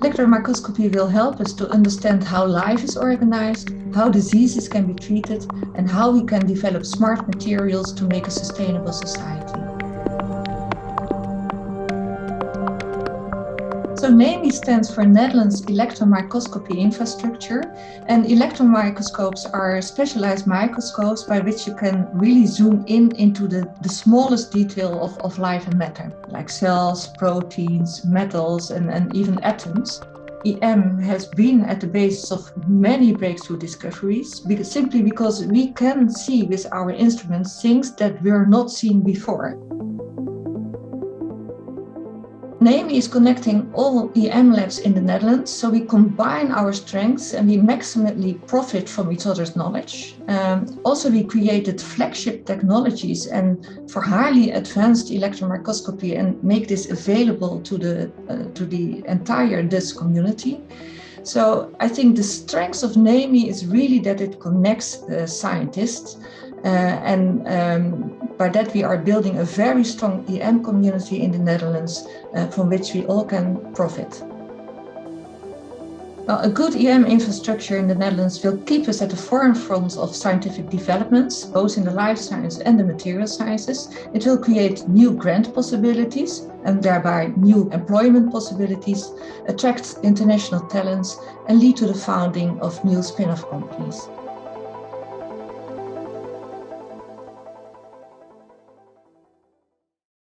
Electron microscopy will help us to understand how life is organized, how diseases can be treated, and how we can develop smart materials to make a sustainable society. So NEMI stands for Netherlands Electron Microscopy Infrastructure, and electron microscopes are specialized microscopes by which you can really zoom into the smallest detail of life and matter, like cells, proteins, metals, and even atoms. EM has been at the basis of many breakthrough discoveries, simply because we can see with our instruments things that were not seen before. NEMI is connecting all EM labs in the Netherlands, so we combine our strengths and we maximally profit from each other's knowledge. Also, we created flagship technologies and for highly advanced electron microscopy and make this available to the entire DIS community. So I think the strength of NEMI is really that it connects scientists by that we are building a very strong EM community in the Netherlands from which we all can profit. Well, a good EM infrastructure in the Netherlands will keep us at the forefront of scientific developments, both in the life science and the material sciences. It will create new grant possibilities and thereby new employment possibilities, attract international talents, and lead to the founding of new spin-off companies.